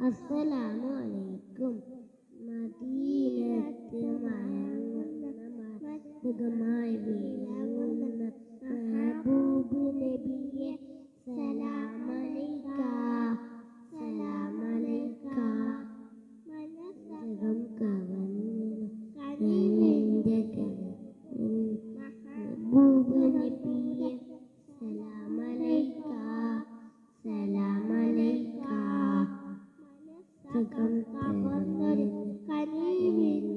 അസ്സലാമു അലൈക്കും. മദീനത്ത് മയങ്ങുന്ന മസ്തകമായി വിളങ്ങുന്ന മെഹബൂബ് നബിയെ സലാമലൈക സലാമലൈക. മനസ്സകം കവന്നിന്റെ മെഹബൂബ് നബിയെ സലാമലൈക സലാമലൈക. മനസ്സകം കവന്നൊരു കനീവിൻ